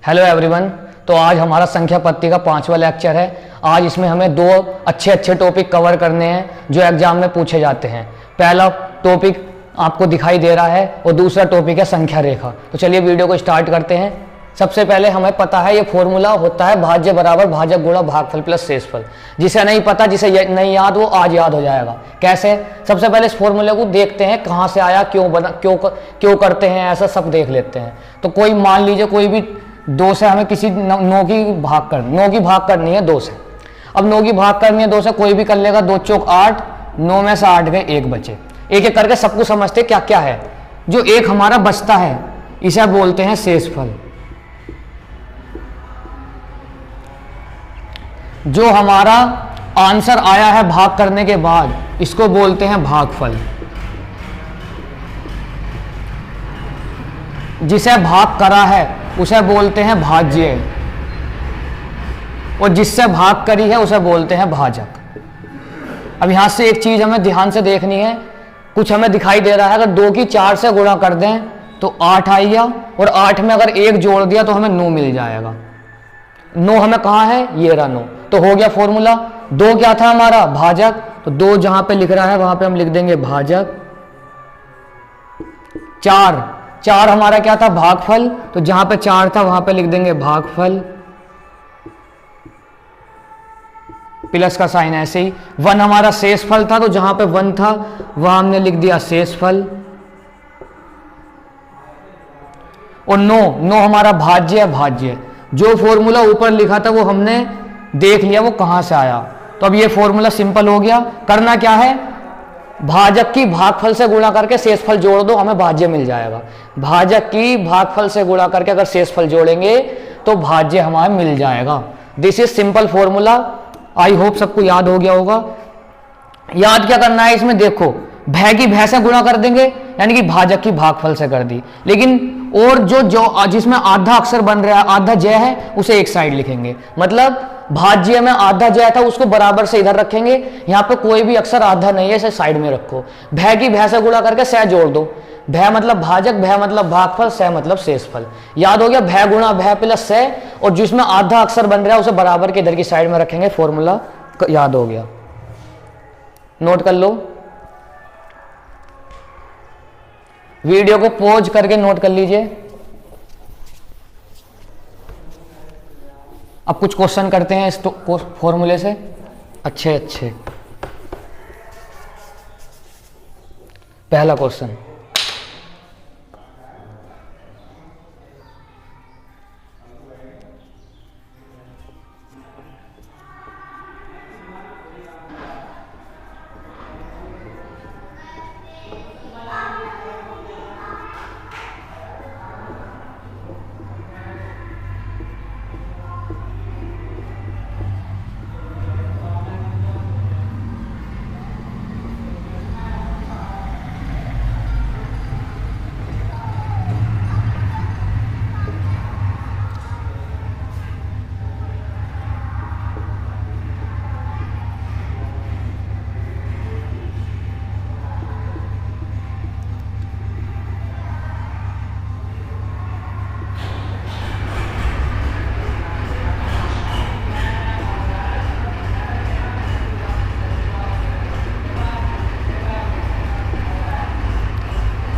Hello everyone. तो आज हमारा संख्या पत्ती का 5वां लेक्चर है। आज इसमें हमें दो अच्छे टॉपिक कवर करने हैं जो एग्जाम में पूछे जाते हैं। पहला टॉपिक आपको दिखाई दे रहा है और दूसरा टॉपिक है संख्या रेखा। तो चलिए वीडियो को स्टार्ट करते हैं। सबसे पहले हमें पता है ये फॉर्मूला होता है भाज्य बराबर भाजक गुणा भागफल प्लस शेषफल। जिसे नहीं पता, जिसे नहीं याद, वो आज याद हो जाएगा। कैसे? सबसे पहले इस फॉर्मूले को देखते हैं कहाँ से आया, क्यों बना, क्यों करते हैं, ऐसा सब देख लेते हैं। तो कोई मान लीजिए कोई भी 2 से हमें किसी 9 की भाग करनी है 2 से। अब 9 की भाग करनी है 2 से, कोई भी कर लेगा। 2 चौक 8, 9 में से 8 गए, 1 बचे। एक एक करके सबको समझते क्या क्या है। जो एक हमारा बचता है इसे बोलते हैं शेषफल। जो हमारा आंसर आया है भाग करने के बाद इसको बोलते हैं भागफल। जिसे भाग करा है उसे बोलते हैं भाज्य, और जिससे भाग करी है उसे बोलते हैं भाजक। अब यहां से एक चीज हमें ध्यान से देखनी है। कुछ हमें दिखाई दे रहा है, अगर 2 की 4 से गुणा कर दें तो 8 आएगा, और 8 में अगर 1 जोड़ दिया तो हमें 9 मिल जाएगा। 9 हमें कहाँ है? ये रहा 9। तो हो गया फॉर्मूला। 2 क्या था हमारा? भाजक। तो 2 जहां पे लिख रहा है वहां पे हम लिख देंगे भाजक। 4 हमारा क्या था? भागफल। तो जहां पे 4 था वहां पे लिख देंगे भागफल। प्लस का साइन ऐसे ही। 1 हमारा शेषफल था, तो जहां पे 1 था वहां हमने लिख दिया शेषफल। और 9 हमारा भाज्य है, भाज्य। जो फॉर्मूला ऊपर लिखा था वो हमने देख लिया वो कहां से आया। तो अब ये फॉर्मूला सिंपल हो गया। करना क्या है? भाजक की भागफल से गुणा करके शेषफल जोड़ दो, हमें भाज्य मिल जाएगा। भाजक की भागफल से गुणा करके अगर शेषफल जोड़ेंगे तो भाज्य हमारा मिल जाएगा। This is simple formula. I hope सबको याद हो गया होगा। याद क्या करना है इसमें? देखो, भय की भय से गुणा कर देंगे, यानी कि भाजक की भागफल से कर दी। लेकिन और जो जिसमें आधा अक्षर बन रहा है, आधा जय है, उसे एक साइड लिखेंगे। मतलब भाज्य में आधा जय था उसको बराबर से इधर रखेंगे। यहां पे कोई भी अक्षर आधा नहीं है, इसे साइड में रखो। भय की भय से गुणा करके सह जोड़ दो। भय मतलब भाजक, भय मतलब भागफल, सह मतलब शेषफल। याद हो गया? भय गुणा भय प्लस सह, और जिसमें आधा अक्षर बन रहा है उसे बराबर के इधर की साइड में रखेंगे। फॉर्मूला याद हो गया। नोट कर लो। वीडियो को पॉज करके नोट कर लीजिए। अब कुछ क्वेश्चन करते हैं इस फॉर्मूले से। अच्छे पहला क्वेश्चन,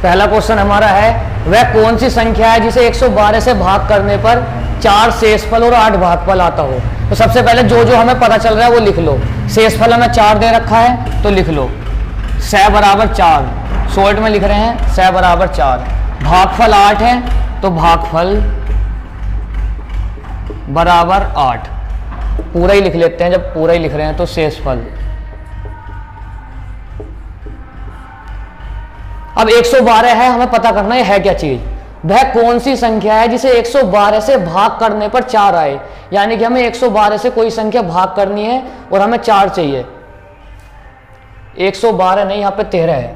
पहला क्वेश्चन हमारा है, वह कौन सी संख्या है जिसे 112 से भाग करने पर 4 शेषफल और 8 भागफल आता हो। तो सबसे पहले जो हमें पता चल रहा है वो लिख लो। शेषफल हमें 4 दे रखा है तो लिख लो सह बराबर 4। शॉर्ट में लिख रहे हैं सह बराबर 4। भागफल 8 है तो भागफल बराबर 8। पूरा ही लिख लेते हैं, जब पूरा ही लिख रहे हैं तो शेषफल। अब 112 है, हमें पता करना है क्या चीज। वह कौन सी संख्या है जिसे 112 से भाग करने पर 4 आए। यानी कि हमें 112 से कोई संख्या भाग करनी है और हमें 4 चाहिए। 112 नहीं, यहां पे 13 है।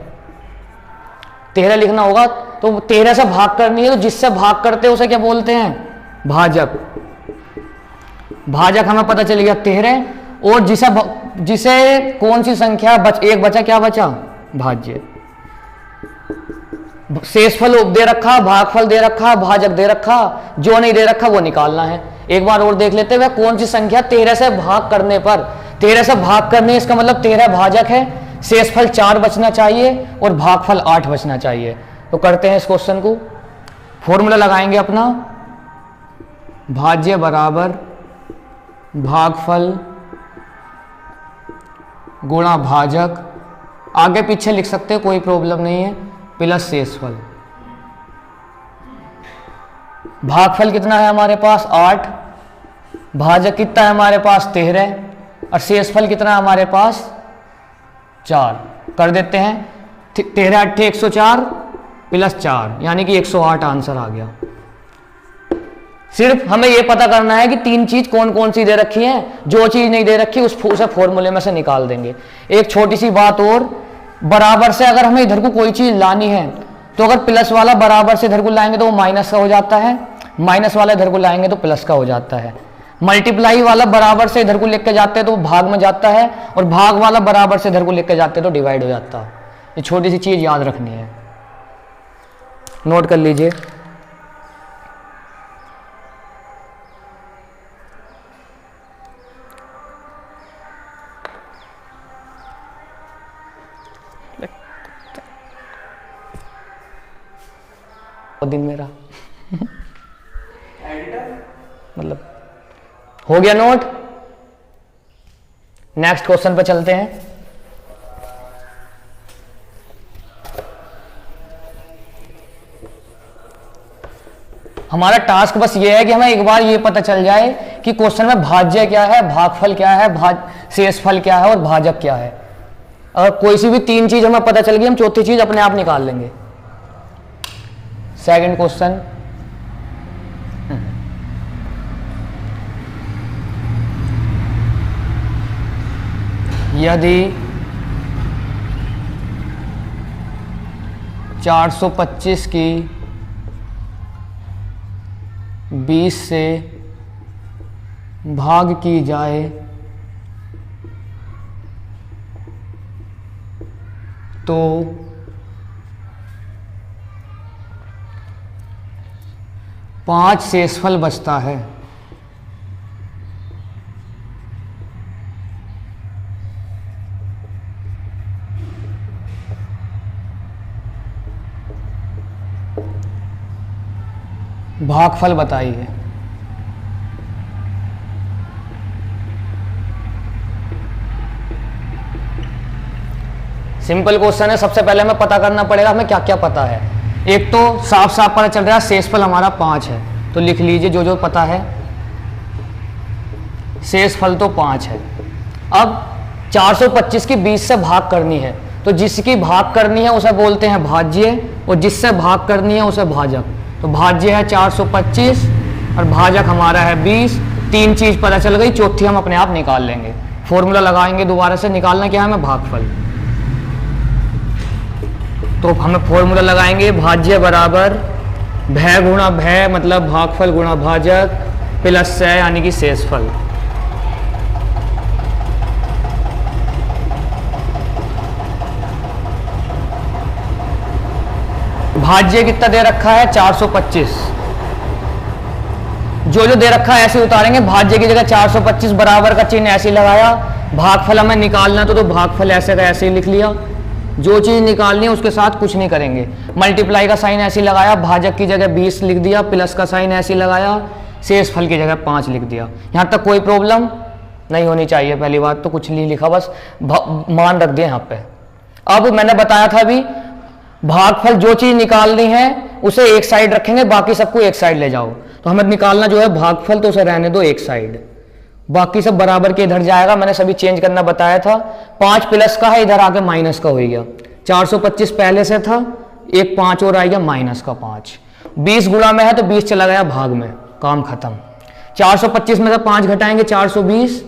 13 लिखना होगा। तो 13 से भाग करनी है, तो जिससे भाग करते हैं उसे क्या बोलते हैं? भाजक। भाजक हमें पता चल गया 13। और जिसे कौन सी संख्या एक बचा, क्या बचा? भाज्य। शेषफल दे रखा, भागफल दे रखा, भाजक दे रखा, जो नहीं दे रखा वो निकालना है। एक बार और देख लेते हैं, वह कौन सी संख्या 13 से भाग करने पर, 13 से भाग करने इसका मतलब 13 भाजक है, शेषफल 4 बचना चाहिए और भागफल 8 बचना चाहिए। तो करते हैं इस क्वेश्चन को, फॉर्मूला लगाएंगे अपना, भाज्य बराबर भागफल गुणा भाजक, आगे पीछे लिख सकते हो कोई प्रॉब्लम नहीं है, प्लस शेषफल। भागफल कितना है हमारे पास 8, भाजक कितना है हमारे पास 13 और शेषफल कितना है हमारे पास 4। कर देते हैं 13 8 104 प्लस 4 यानी कि 108 आंसर आ गया। सिर्फ हमें यह पता करना है कि 3 चीज कौन कौन सी दे रखी है, जो चीज नहीं दे रखी उसे फॉर्मूले में से निकाल देंगे। एक छोटी सी बात और, बराबर से अगर हमें इधर को कोई चीज लानी है तो अगर प्लस वाला बराबर से इधर को लाएंगे तो वो माइनस का हो जाता है, माइनस वाला इधर को लाएंगे तो प्लस का हो जाता है। मल्टीप्लाई वाला बराबर से इधर को लेके जाते हैं तो भाग में जाता है, और भाग वाला बराबर से इधर को लेके जाते हैं तो डिवाइड हो जाता है। ये छोटी सी चीज याद रखनी है, नोट कर लीजिए। दिन मेरा मतलब हो गया नोट। नेक्स्ट क्वेश्चन पे चलते हैं। हमारा टास्क बस ये है कि हमें एक बार ये पता चल जाए कि क्वेश्चन में भाज्य क्या है, भागफल क्या है, शेषफल क्या है और भाजक क्या है। अगर कोई सी भी 3 चीज हमें पता चल गई, हम चौथी चीज अपने आप निकाल लेंगे। सेकंड क्वेश्चन, यदि 425 की 20 से भाग की जाए तो पांच शेषफल बचता है। भागफल बताइए। सिंपल क्वेश्चन है, सबसे पहले हमें पता करना पड़ेगा हमें क्या क्या पता है। एक तो साफ साफ पता चल रहा है शेषफल हमारा 5 है, तो लिख लीजिए जो जो पता है। शेषफल तो 5 है। अब 425 की 20 से भाग करनी है, तो जिसकी भाग करनी है उसे बोलते हैं भाज्य, और जिससे भाग करनी है उसे भाजक। तो भाज्य है 425 और भाजक हमारा है 20। 3 चीज पता चल गई, चौथी हम अपने आप निकाल लेंगे। फॉर्मूला लगाएंगे दोबारा से, निकालना क्या है हमें भागफल। तो हमें फॉर्मूला लगाएंगे, भाज्य बराबर भय गुणा भय मतलब भागफल गुणा भाजक प्लस से यानी कि शेषफल। भाज्य कितना दे रखा है 425, जो जो दे रखा है ऐसे उतारेंगे। भाज्य की जगह 425 बराबर का चिन्ह ऐसे लगाया। भागफल हमें निकालना तो भागफल ऐसे का ऐसे ही लिख लिया। जो चीज निकालनी है उसके साथ कुछ नहीं करेंगे। मल्टीप्लाई का साइन ऐसे लगाया, भाजक की जगह 20 लिख दिया, प्लस का साइन ऐसे लगाया, शेषफल की जगह 5 लिख दिया। यहां तक कोई प्रॉब्लम नहीं होनी चाहिए। पहली बात तो कुछ नहीं लिखा, बस मान रख दिया यहाँ पे। अब मैंने बताया था अभी, भागफल जो चीज निकालनी है उसे एक साइड रखेंगे, बाकी सबको एक साइड ले जाओ। तो हमें निकालना जो है भागफल, तो उसे रहने दो एक साइड, बाकी सब बराबर के इधर जाएगा। मैंने सभी चेंज करना बताया था। 5 प्लस का है, इधर आके माइनस का हो गया। 425 पहले से था, एक 5 और आ गया माइनस का 5। 20 गुणा में है तो 20 चला गया भाग में, काम खत्म। 425 में से 5 घटाएंगे 420,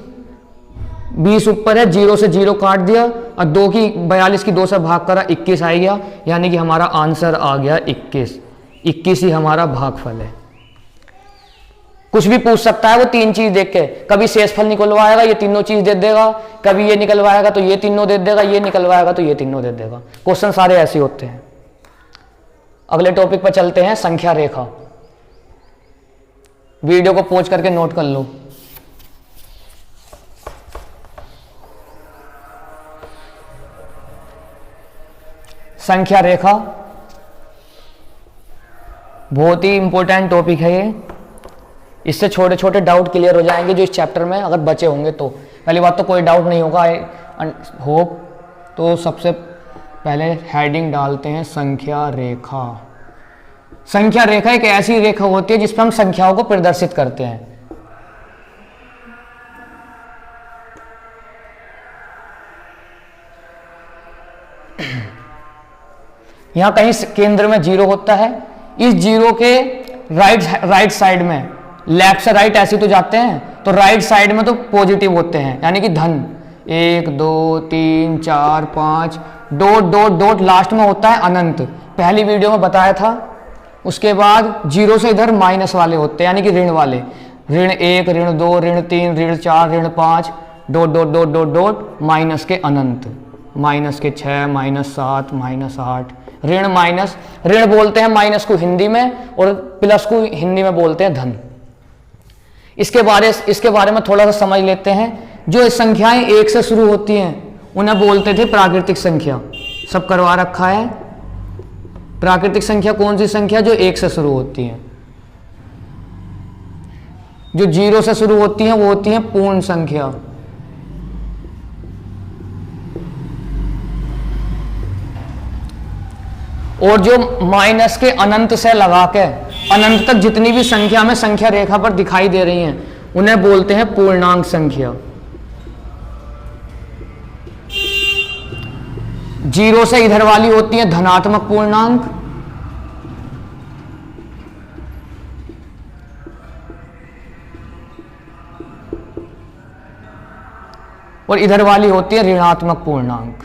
20 ऊपर है, 0 से 0 काट दिया और 2 की 42 की 2 से भाग करा, 21 आ गया। यानी कि हमारा आंसर आ गया 21। 21 ही हमारा भागफल है। कुछ भी पूछ सकता है वो 3 चीज देख के, कभी शेषफल निकलवाएगा ये तीनों चीज दे देगा, कभी ये निकलवाएगा तो ये तीनों दे देगा, ये निकलवाएगा तो ये तीनों दे देगा। क्वेश्चन सारे ऐसे होते हैं। अगले टॉपिक पर चलते हैं, संख्या रेखा। वीडियो को पॉज करके नोट कर लो। संख्या रेखा बहुत ही इंपॉर्टेंट टॉपिक है ये। इससे छोटे छोटे डाउट क्लियर हो जाएंगे जो इस चैप्टर में अगर बचे होंगे तो। पहली बात तो कोई डाउट नहीं होगा, आई होप। तो सबसे पहले हेडिंग डालते हैं संख्या रेखा। संख्या रेखा एक ऐसी रेखा होती है जिसमें हम संख्याओं को प्रदर्शित करते हैं। यहां कहीं केंद्र में जीरो होता है। इस जीरो के राइट साइड में, लेफ्ट से राइट ऐसे तो जाते हैं, तो राइट साइड में तो पॉजिटिव होते हैं, यानी कि धन। 1 2 3 4 5 डॉट डॉट डॉट लास्ट में होता है अनंत, पहली वीडियो में बताया था। उसके बाद जीरो से इधर माइनस वाले होते हैं, यानी कि ऋण वाले। ऋण 1 ऋण 2 ऋण 3 ऋण 4 ऋण 5 dot dot dot dot dot minus के अनंत, माइनस के 6 माइनस 7 माइनस 8। ऋण माइनस, ऋण बोलते हैं माइनस को हिंदी में, और प्लस को हिंदी में बोलते हैं धन। इसके बारे में थोड़ा सा समझ लेते हैं। जो संख्याएं 1 से शुरू होती हैं उन्हें बोलते थे प्राकृतिक संख्या। सब करवा रखा है। प्राकृतिक संख्या कौन सी संख्या? जो 1 से शुरू होती है। जो 0 से शुरू होती हैं वो होती हैं पूर्ण संख्या। और जो माइनस के अनंत से लगा के अनंत तक जितनी भी संख्या में संख्या रेखा पर दिखाई दे रही हैं उन्हें बोलते हैं पूर्णांक संख्या। 0 से इधर वाली होती है धनात्मक पूर्णांक, और इधर वाली होती है ऋणात्मक पूर्णांक।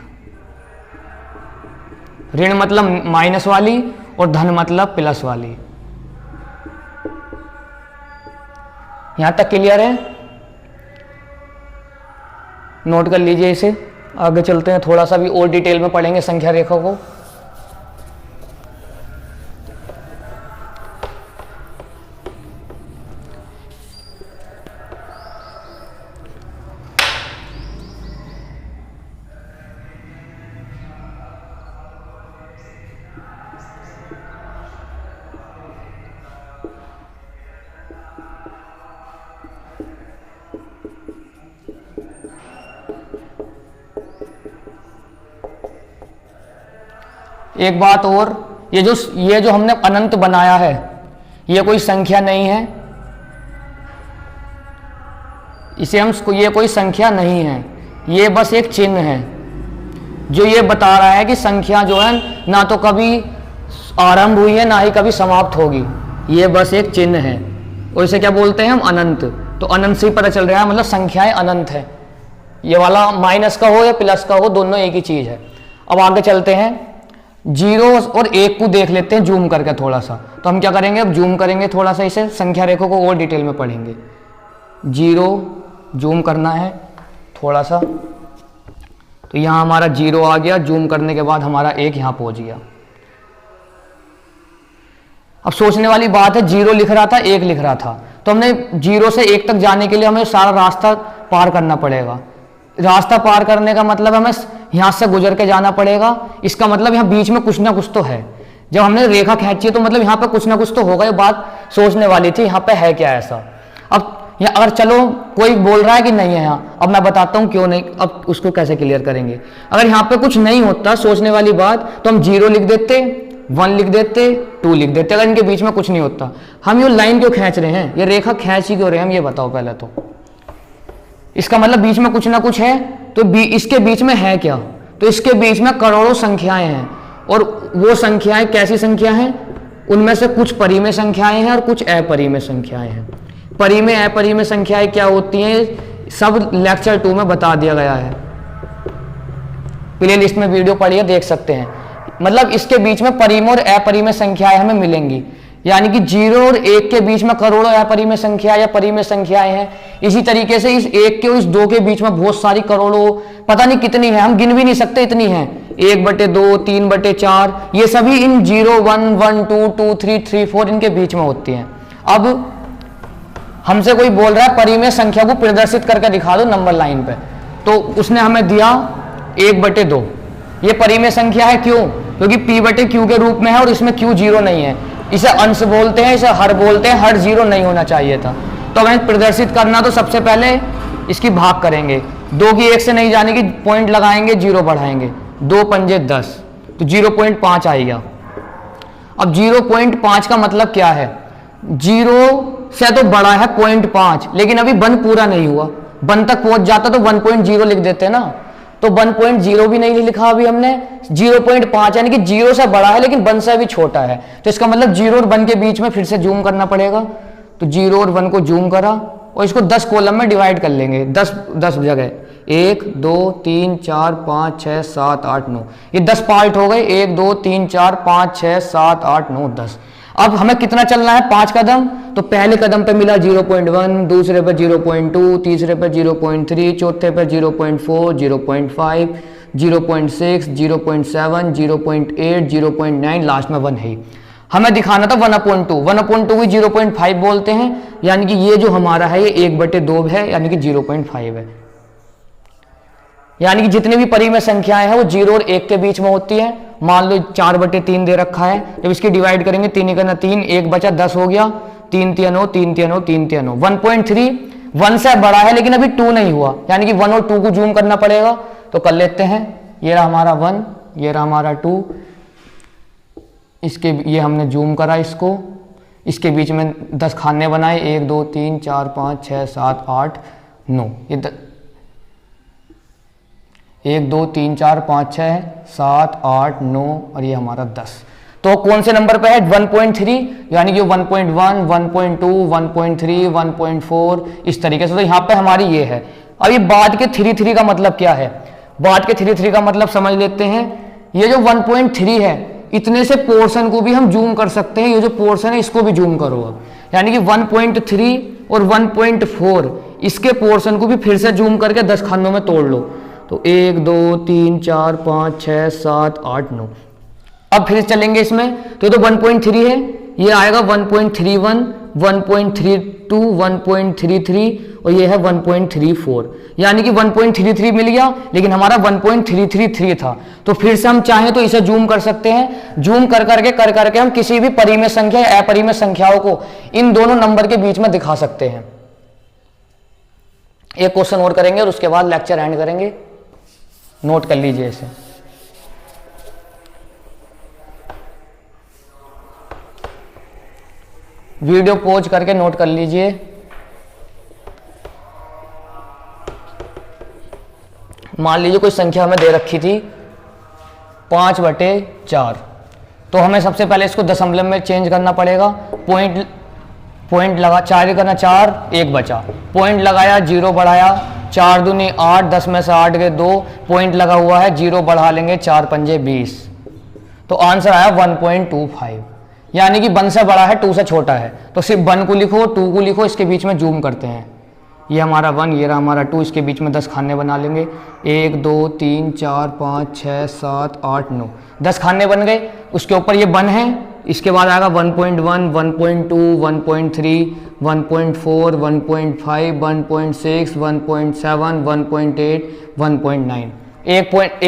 ऋण मतलब माइनस वाली और धन मतलब प्लस वाली। यहां तक क्लियर है? नोट कर लीजिए इसे। आगे चलते हैं, थोड़ा सा भी और डिटेल में पढ़ेंगे संख्या रेखा को। एक बात और, ये जो हमने अनंत बनाया है ये कोई संख्या नहीं है। ये कोई संख्या नहीं है, ये बस एक चिन्ह है जो ये बता रहा है कि संख्या जो है ना तो कभी आरंभ हुई है ना ही कभी समाप्त होगी। ये बस एक चिन्ह है, और इसे क्या बोलते हैं हम? अनंत। तो अनंत से ही पता चल रहा है मतलब संख्याएं अनंत है। ये वाला माइनस का हो या प्लस का हो, दोनों एक ही चीज है। अब आगे चलते हैं, 0 और 1 को देख लेते हैं जूम करके थोड़ा सा। तो हम क्या करेंगे, अब जूम करेंगे थोड़ा सा, इसे संख्या रेखा को और डिटेल में पढ़ेंगे। 0 जूम करना है थोड़ा सा, तो यहां हमारा 0 आ गया। जूम करने के बाद हमारा 1 यहां पहुंच गया। अब सोचने वाली बात है, 0 लिख रहा था 1 लिख रहा था, तो हमने 0 से 1 तक जाने के लिए हमें सारा रास्ता पार करना पड़ेगा। रास्ता पार करने का मतलब हमें यहां से गुजर के जाना पड़ेगा। इसका मतलब यहां बीच में कुछ ना कुछ तो है। जब हमने रेखा खींची है तो मतलब यहां पे कुछ ना कुछ तो होगा। ये बात सोचने वाली थी, यहां पे है क्या ऐसा। अब अगर चलो कोई बोल रहा है कि नहीं है यहाँ, अब मैं बताता हूं क्यों नहीं। अब उसको कैसे क्लियर करेंगे। अगर यहाँ पे कुछ नहीं होता, सोचने वाली बात, तो हम 0 लिख देते, 1 लिख देते, 2 लिख देते। अगर इनके बीच में कुछ नहीं होता, हम ये लाइन क्यों खींच रहे हैं, ये रेखा खींच ही क्यों रहे हैं, हम ये बताओ पहले तो। इसका मतलब बीच में कुछ ना कुछ है, तो इसके बीच में है क्या? तो इसके बीच में करोड़ों संख्याएं हैं, और वो संख्याएं कैसी संख्या हैं? उनमें से कुछ परिमेय संख्याएं हैं और कुछ अपरिमेय संख्याएं हैं। परिमेय अपरिमेय संख्याएं क्या होती हैं, सब लेक्चर 2 में बता दिया गया है। प्ले लिस्ट में वीडियो पढ़िए, देख सकते हैं। मतलब इसके बीच में परिमेय और अपरिमेय संख्याएं हमें मिलेंगी, यानी कि 0 और 1 के बीच में करोड़ों अपरिमेय संख्या या परिमेय संख्याएं हैं। इसी तरीके से इस 1 के और इस 2 के बीच में बहुत सारी करोड़ों, पता नहीं कितनी है, हम गिन भी नहीं सकते, इतनी है। 1/2, 3/4, ये सभी इन 0, 1, 1, 2, 2, 3, 3, 4 इनके बीच में होती हैं। अब हमसे कोई बोल रहा है परिमेय संख्या को प्रदर्शित करके दिखा दो नंबर लाइन पे, तो उसने हमें दिया 1/2। ये परिमेय संख्या है, क्यों? क्योंकि p/q के रूप में है और इसमें q 0 नहीं है। इसे अंश बोलते हैं, इसे हर बोलते हैं, हर 0 नहीं होना चाहिए था। तो हमें प्रदर्शित करना, तो सबसे पहले इसकी भाग करेंगे, 2 की 1 से नहीं जाने की, पॉइंट लगाएंगे, 0 बढ़ाएंगे, 2 पंजे 10, तो 0.5 आएगा। अब 0.5 का मतलब क्या है? 0 से तो बड़ा है 0.5, लेकिन अभी 1 पूरा नहीं हुआ। 1 तक पहुंच जाता तो 1.0 लिख देते ना, तो 1.0 भी नहीं लिखा अभी हमने, 0.5 यानी कि 0 से बड़ा है लेकिन 1 से भी छोटा है। तो इसका मतलब 0 और 1 के बीच में फिर से जूम करना पड़ेगा। तो 0 और 1 को जूम करा और इसको 10 कॉलम में डिवाइड कर लेंगे, 10 जगह, 1, 2, 3, 4, 5, 6, 7, 8, 9, ये 10 पार्ट हो गए, 1, 2, 3, 4, 5, 6, 7, 8, 9, 10। अब हमें कितना चलना है? 5 कदम। तो पहले कदम पे मिला 0.1, दूसरे पे 0.2, तीसरे पे 0.3, चौथे पे 0.4, 0.5, 0.6, 0.7, 0.8, 0.9, लास्ट में 1 है। हमें दिखाना था 1/2, 1/2 भी 0.5 बोलते हैं, यानी कि ये जो हमारा है ये 1/2 है, यानी कि 0.5 है। यानी कि जितनी भी परिमेय संख्याएं हैं वो 0 और 1 के बीच में होती है। मान लो 4/3 दे रखा है, जब इसकी डिवाइड करेंगे 3 × 3, 1 बचा 10 हो गया, 3 × 9, 3 × 9, 3 × 9, 1.3, 1 से बड़ा है लेकिन अभी 2 नहीं हुआ, यानी कि 1 और 2 को जूम करना पड़ेगा। तो कर लेते हैं, ये रहा हमारा 1, ये रहा हमारा 2, इसके ये हमने जूम करा इसको, इसके बीच में 10 खाने बनाए, 1, 2, 3, 4, 5, 6, 7, 8, 9, ये 1, 2, 3, 4, 5, 6, 7, 8, 9 और ये हमारा 10। तो कौन से नंबर पे है? 1.3, यानी कि 1.1, 1.2, 1.3, 1.4 इस तरीके से। तो यहाँ पे हमारी ये है। अब ये बाद के 3 का मतलब क्या है? बाद के 3 का मतलब समझ लेते हैं। ये जो 1.3 है, इतने से पोर्शन को भी हम जूम कर सकते हैं। ये जो पोर्शन है इसको भी जूम करो अब, यानी कि 1.3 और 1.4 इसके पोर्शन को भी फिर से जूम करके 10 खानों में तोड़ लो। तो 1, 2, 3, 4, 5, 6, 7, 8, 9। अब फिर चलेंगे इसमें, तो ये तो 1.3 है, ये आएगा 1.31, 1.32, 1.33 और ये है 1.34, यानी कि 1.33 मिल गया, लेकिन हमारा 1.333 था। तो फिर से हम चाहें तो इसे जूम कर सकते हैं। जूम कर करके हम किसी भी परिमेय संख्या या अपरिमेय संख्याओं को इन दोनों नंबर के बीच में दिखा सकते हैं। एक क्वेश्चन और करेंगे और उसके बाद लेक्चर एंड करेंगे। नोट कर लीजिए इसे। वीडियो पॉज करके नोट कर लीजिए। मान लीजिए कोई संख्या हमें दे रखी थी 5/4, तो हमें सबसे पहले इसको दशमलव में चेंज करना पड़ेगा। पॉइंट लगा, 4 करना 4, 1 बचा, पॉइंट लगाया, 0 बढ़ाया, 4 दूनी 8, 10 में से 8 गए 2, पॉइंट लगा हुआ है, 0 बढ़ा लेंगे, 4 पंजे 20, तो आंसर आया 1.25, यानी कि 1 से बड़ा है, 2 से छोटा है। तो सिर्फ 1 को लिखो, 2 को लिखो, इसके बीच में जूम करते हैं। ये हमारा 1, ये रहा हमारा 2, इसके बीच में 10 खाने बना लेंगे, 1, 2, 3, 4, 5, 6, 7, 8, 9, 10 खाने बन गए। उसके ऊपर ये 1 है, इसके बाद आएगा 1.1, 1.2, 1.3, 1.4, 1.5, 1.6, 1.7, 1.8, 1.9, 1.1,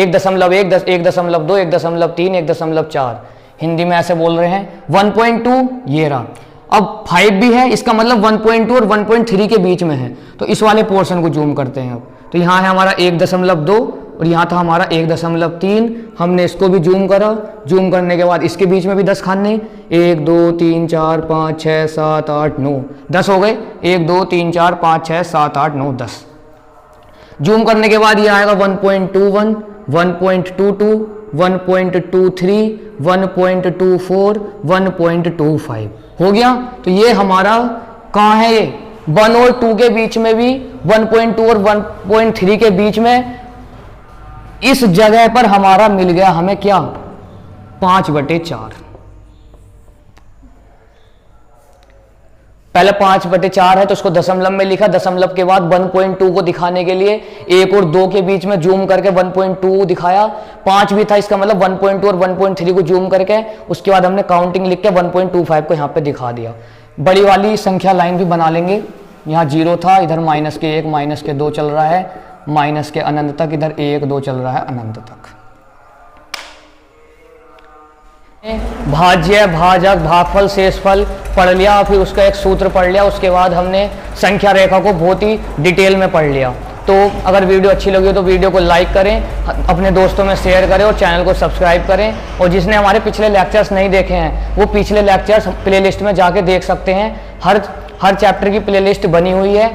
1.2, 1.3, 1.4, हिंदी में ऐसे बोल रहे हैं। 1.2 ये रहा। अब 5 भी है, इसका मतलब 1.2 और 1.3 के बीच में है, तो इस वाले पोर्शन को जूम करते हैं। अब तो यहाँ है हमारा 1.2 और यहाँ था हमारा 1.3, हमने इसको भी जूम करा। जूम करने के बाद इसके बीच में भी 10 खाने, 1, 2, 3, 4, 5, 6, 7, 8, 9, 10 हो गए, 1, 2, 3, 4, 5, 6, 7, 8, 9, 10। जूम करने के बाद ये आएगा 1.21, 1.22, 1.23, 1.24, 1.25 हो गया। तो ये हमारा कहाँ है? ये 1 और 2 के बीच में भी, 1.2 और 1.3 के बीच में, इस जगह पर हमारा मिल गया हमें क्या? 5/4। पहले 5/4 है तो उसको दशमलव में लिखा, दशमलव के बाद 1.2 को दिखाने के लिए 1 और 2 के बीच में जूम करके 1.2 दिखाया। 5 भी था, इसका मतलब 1.2 और 1.3 को जूम करके उसके बाद हमने काउंटिंग लिख के 1.25 को यहाँ पे दिखा दिया। बड़ी वाली संख्या लाइन भी बना लेंगे। यहाँ 0 था, इधर -1 -2 चल रहा है, माइनस के अनंत तक, इधर 1 2 चल रहा है अनंत तक। भाज्य, भाजक, भागफल, शेषफल पढ़ लिया, फिर उसका एक सूत्र पढ़ लिया। उसके बाद हमने संख्या रेखा को बहुत ही डिटेल में पढ़ लिया। तो अगर वीडियो अच्छी लगी हो तो वीडियो को लाइक करें, अपने दोस्तों में शेयर करें और चैनल को सब्सक्राइब करें। और जिसने हमारे पिछले लेक्चर्स नहीं देखे हैं वो पिछले लेक्चर्स प्लेलिस्ट में जाके देख सकते हैं। हर चैप्टर की प्लेलिस्ट बनी हुई है।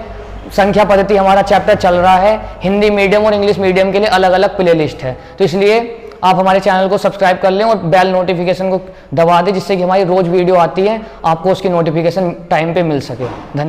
संख्या पद्धति हमारा चैप्टर चल रहा है, हिंदी मीडियम और इंग्लिश मीडियम के लिए अलग अलग प्लेलिस्ट है। तो इसलिए आप हमारे चैनल को सब्सक्राइब कर लें और बेल नोटिफिकेशन को दबा दें, जिससे कि हमारी रोज वीडियो आती है आपको उसकी नोटिफिकेशन टाइम पे मिल सके। धन्यवाद।